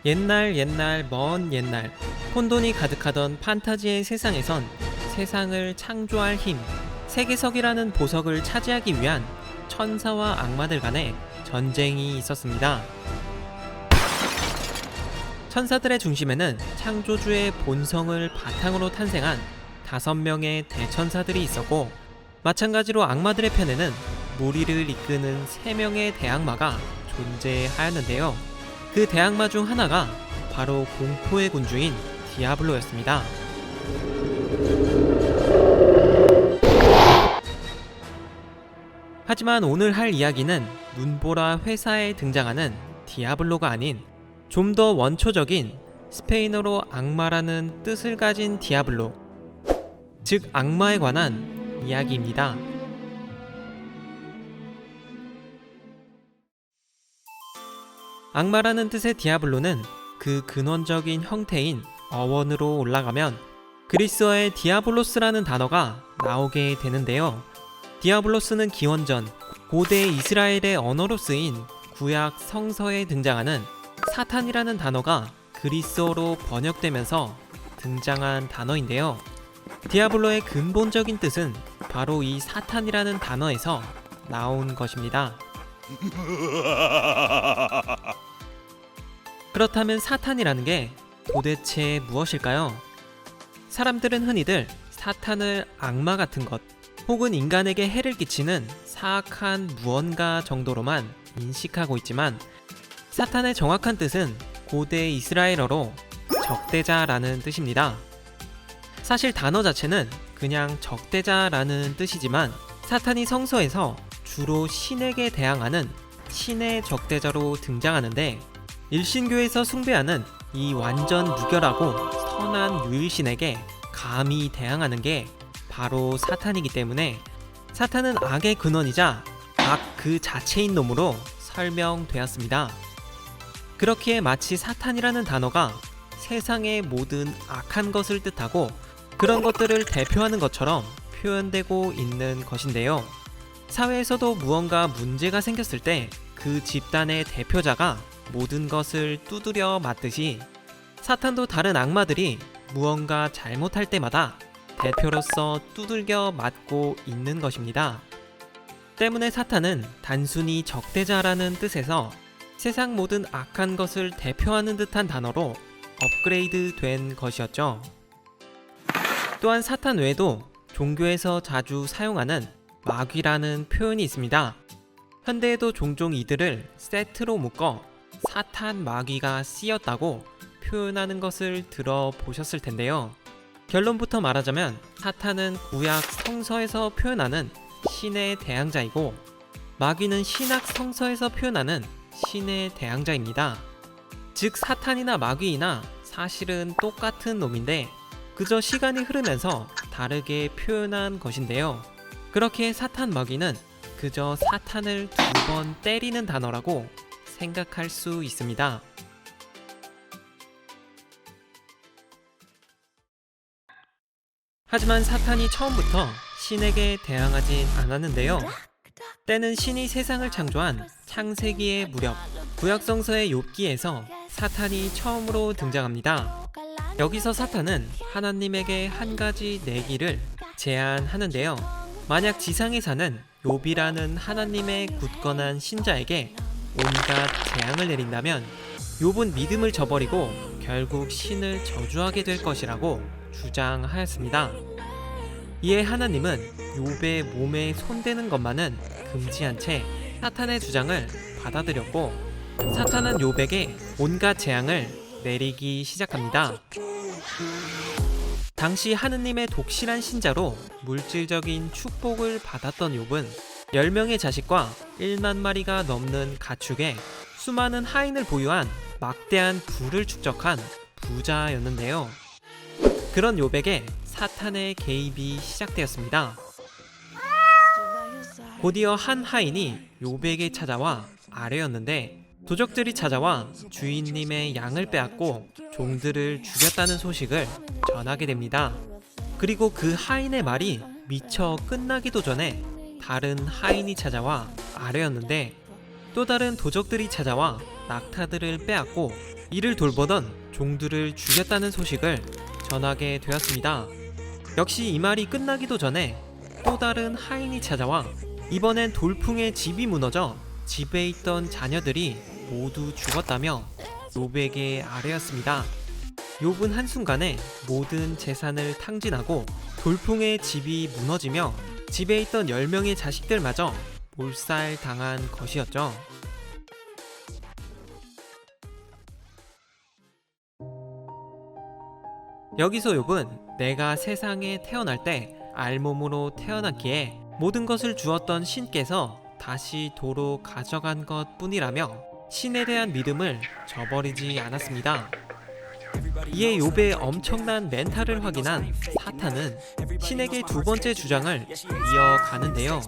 옛날 먼 옛날 혼돈이 가득하던 판타지의 세상에선 세상을 창조할 힘, 세계석이라는 보석을 차지하기 위한 천사와 악마들 간의 전쟁이 있었습니다. 천사들의 중심에는 창조주의 본성을 바탕으로 탄생한 5명의 대천사들이 있었고, 마찬가지로 악마들의 편에는 무리를 이끄는 3명의 대악마가 존재하였는데요. 그 대악마 중 하나가 바로 공포의 군주인 디아블로였습니다. 하지만 오늘 할 이야기는 눈보라 회사에 등장하는 디아블로가 아닌 좀 더 원초적인 스페인어로 악마라는 뜻을 가진 디아블로, 즉 악마에 관한 이야기입니다. 악마라는 뜻의 디아블로는 그 근원적인 형태인 어원으로 올라가면 그리스어의 디아블로스라는 단어가 나오게 되는데요. 디아블로스는 기원전 고대 이스라엘의 언어로 쓰인 구약 성서에 등장하는 사탄이라는 단어가 그리스어로 번역되면서 등장한 단어인데요. 디아블로의 근본적인 뜻은 바로 이 사탄이라는 단어에서 나온 것입니다. 그렇다면 사탄이라는 게 도대체 무엇일까요? 사람들은 흔히들 사탄을 악마 같은 것, 혹은 인간에게 해를 끼치는 사악한 무언가 정도로만 인식하고 있지만, 사탄의 정확한 뜻은 고대 이스라엘어로 적대자라는 뜻입니다. 사실 단어 자체는 그냥 적대자라는 뜻이지만, 사탄이 성서에서 주로 신에게 대항하는 신의 적대자로 등장하는데, 일신교에서 숭배하는 이 완전 무결하고 선한 유일신에게 감히 대항하는 게 바로 사탄이기 때문에 사탄은 악의 근원이자 악 그 자체인 놈으로 설명되었습니다. 그렇기에 마치 사탄이라는 단어가 세상의 모든 악한 것을 뜻하고 그런 것들을 대표하는 것처럼 표현되고 있는 것인데요. 사회에서도 무언가 문제가 생겼을 때 그 집단의 대표자가 모든 것을 두드려 맞듯이 사탄도 다른 악마들이 무언가 잘못할 때마다 대표로서 두들겨 맞고 있는 것입니다. 때문에 사탄은 단순히 적대자라는 뜻에서 세상 모든 악한 것을 대표하는 듯한 단어로 업그레이드 된 것이었죠. 또한 사탄 외에도 종교에서 자주 사용하는 마귀라는 표현이 있습니다. 현대에도 종종 이들을 세트로 묶어 사탄 마귀가 쓰였다고 표현하는 것을 들어보셨을 텐데요. 결론부터 말하자면 사탄은 구약 성서에서 표현하는 신의 대항자이고, 마귀는 신약 성서에서 표현하는 신의 대항자입니다. 즉 사탄이나 마귀이나 사실은 똑같은 놈인데 그저 시간이 흐르면서 다르게 표현한 것인데요. 그렇게 사탄 마귀는 그저 사탄을 2번 때리는 단어라고 생각할 수 있습니다. 하지만 사탄이 처음부터 신에게 대항하진 않았는데요. 때는 신이 세상을 창조한 창세기의 무렵, 구약성서의 욥기에서 사탄이 처음으로 등장합니다. 여기서 사탄은 하나님에게 한 가지 내기를 제안하는데요. 만약 지상에 사는 욥이라는 하나님의 굳건한 신자에게 온갖 재앙을 내린다면 욥은 믿음을 저버리고 결국 신을 저주하게 될 것이라고 주장하였습니다. 이에 하나님은 욥의 몸에 손대는 것만은 금지한 채 사탄의 주장을 받아들였고, 사탄은 욥에게 온갖 재앙을 내리기 시작합니다. 당시 하느님의 독실한 신자로 물질적인 축복을 받았던 욥은 10명의 자식과 1만 마리가 넘는 가축에 수많은 하인을 보유한 막대한 부를 축적한 부자였는데요. 그런 욥에게 사탄의 개입이 시작되었습니다. 곧이어 한 하인이 욥에게 찾아와 아뢰었는데, 도적들이 찾아와 주인님의 양을 빼앗고 종들을 죽였다는 소식을 전하게 됩니다. 그리고 그 하인의 말이 미처 끝나기도 전에 다른 하인이 찾아와 아뢰었는데, 또 다른 도적들이 찾아와 낙타들을 빼앗고 이를 돌보던 종들을 죽였다는 소식을 전하게 되었습니다. 역시 이 말이 끝나기도 전에 또 다른 하인이 찾아와 이번엔 돌풍에 집이 무너져 집에 있던 자녀들이 모두 죽었다며 욥에게 아뢰었습니다. 욥은 한순간에 모든 재산을 탕진하고 돌풍에 집이 무너지며 집에 있던 10명의 자식들마저 몰살당한 것이었죠. 여기서 욥은 내가 세상에 태어날 때 알몸으로 태어났기에 모든 것을 주었던 신께서 다시 도로 가져간 것 뿐이라며 신에 대한 믿음을 저버리지 않았습니다. 이에 욥의 엄청난 멘탈을 확인한 사탄은 신에게 두 번째 주장을 이어가는데요.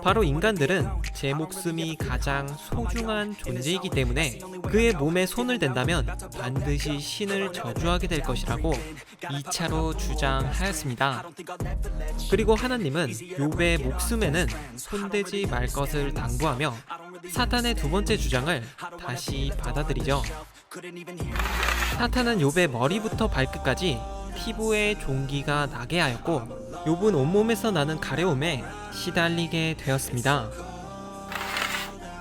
바로 인간들은 제 목숨이 가장 소중한 존재이기 때문에 그의 몸에 손을 댄다면 반드시 신을 저주하게 될 것이라고 2차로 주장하였습니다. 그리고 하나님은 욥의 목숨에는 손대지 말 것을 당부하며 사탄의 두 번째 주장을 다시 받아들이죠. 사탄은 욥의 머리부터 발끝까지 피부에 종기가 나게 하였고 욥은 온몸에서 나는 가려움에 시달리게 되었습니다.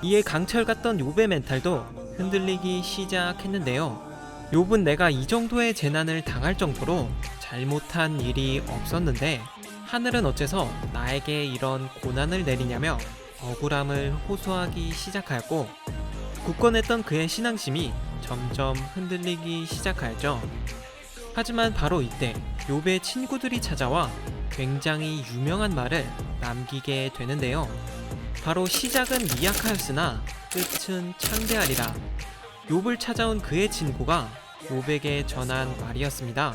이에 강철 같던 욥의 멘탈도 흔들리기 시작했는데요. 욥은 내가 이 정도의 재난을 당할 정도로 잘못한 일이 없었는데 하늘은 어째서 나에게 이런 고난을 내리냐며 억울함을 호소하기 시작하였고 굳건했던 그의 신앙심이 점점 흔들리기 시작하였죠. 하지만 바로 이때 욥의 친구들이 찾아와 굉장히 유명한 말을 남기게 되는데요. 바로 시작은 미약하였으나 끝은 창대하리라. 욥을 찾아온 그의 친구가 욥에게 전한 말이었습니다.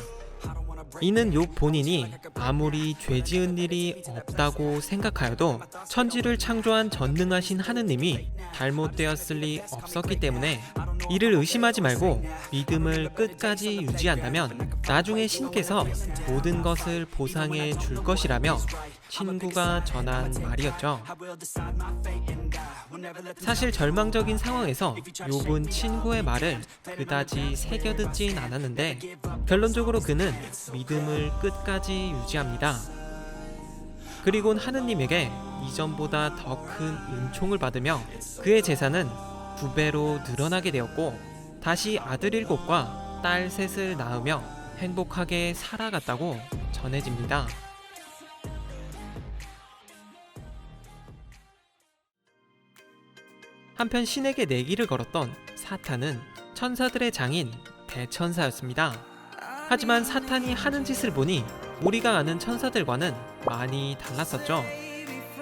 이는 욥 본인이 아무리 죄 지은 일이 없다고 생각하여도 천지를 창조한 전능하신 하느님이 잘못되었을 리 없었기 때문에 이를 의심하지 말고 믿음을 끝까지 유지한다면 나중에 신께서 모든 것을 보상해 줄 것이라며 친구가 전한 말이었죠. 사실 절망적인 상황에서 욥은 친구의 말을 그다지 새겨듣진 않았는데 결론적으로 그는 믿음을 끝까지 유지합니다. 그리곤 하느님에게 이전보다 더 큰 은총을 받으며 그의 재산은 9배로 늘어나게 되었고 다시 아들 7과 딸 3을 낳으며 행복하게 살아갔다고 전해집니다. 한편 신에게 내기를 걸었던 사탄은 천사들의 장인 대천사였습니다. 하지만 사탄이 하는 짓을 보니 우리가 아는 천사들과는 많이 달랐었죠.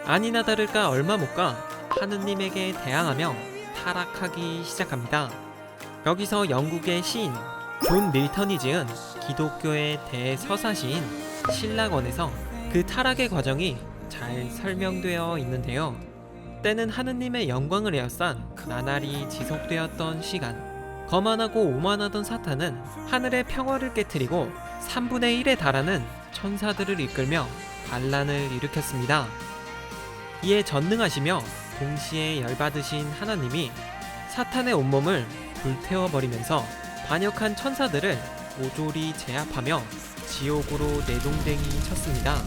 아니나 다를까 얼마 못 가 하느님에게 대항하며 타락하기 시작합니다. 여기서 영국의 시인 존 밀턴이 지은 기독교의 대서사시인 신라권에서 그 타락의 과정이 잘 설명되어 있는데요. 때는 하느님의 영광을 에워싼 나날이 지속되었던 시간, 거만하고 오만하던 사탄은 하늘의 평화를 깨트리고 3분의 1에 달하는 천사들을 이끌며 반란을 일으켰습니다. 이에 전능하시며 동시에 열받으신 하나님이 사탄의 온몸을 불태워버리면서 반역한 천사들을 모조리 제압하며 지옥으로 내동댕이 쳤습니다.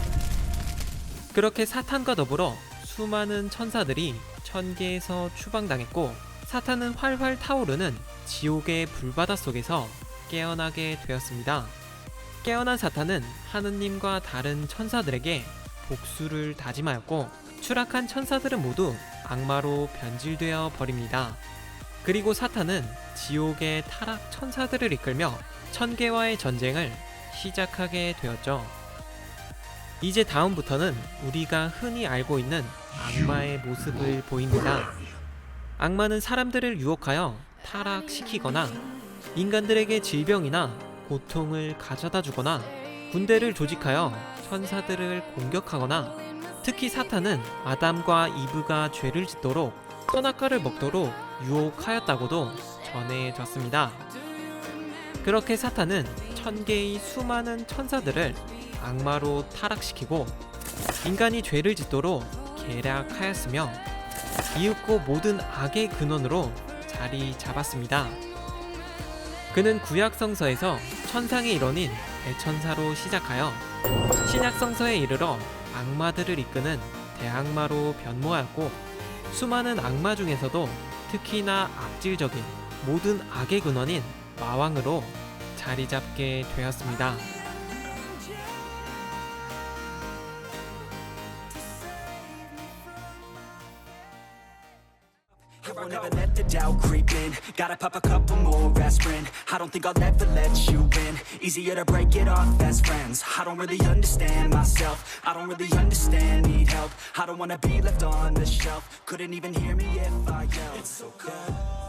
그렇게 사탄과 더불어 수많은 천사들이 천계에서 추방당했고 사탄은 활활 타오르는 지옥의 불바다 속에서 깨어나게 되었습니다. 깨어난 사탄은 하느님과 다른 천사들에게 복수를 다짐하였고 추락한 천사들은 모두 악마로 변질되어 버립니다. 그리고 사탄은 지옥의 타락 천사들을 이끌며 천계와의 전쟁을 시작하게 되었죠. 이제 다음부터는 우리가 흔히 알고 있는 악마의 모습을 보입니다. 악마는 사람들을 유혹하여 타락시키거나 인간들에게 질병이나 고통을 가져다 주거나 군대를 조직하여 천사들을 공격하거나 특히 사탄은 아담과 이브가 죄를 짓도록 선악과를 먹도록 유혹하였다고도 전해졌습니다. 그렇게 사탄은 천계의 수많은 천사들을 악마로 타락시키고 인간이 죄를 짓도록 계략하였으며 이윽고 모든 악의 근원으로 자리 잡았습니다. 그는 구약 성서에서 천상의 일원인 대천사로 시작하여 신약 성서에 이르러 악마들을 이끄는 대악마로 변모하였고, 수많은 악마 중에서도 특히나 악질적인 모든 악의 근원인 마왕으로 자리 잡게 되었습니다. I won't ever let the doubt creep in. Gotta pop a couple more aspirin. I don't think I'll ever let you in. Easier to break it off best friends. I don't really understand myself. I don't really understand, need help. I don't wanna be left on the shelf. Couldn't even hear me if I yelled. It's so cold.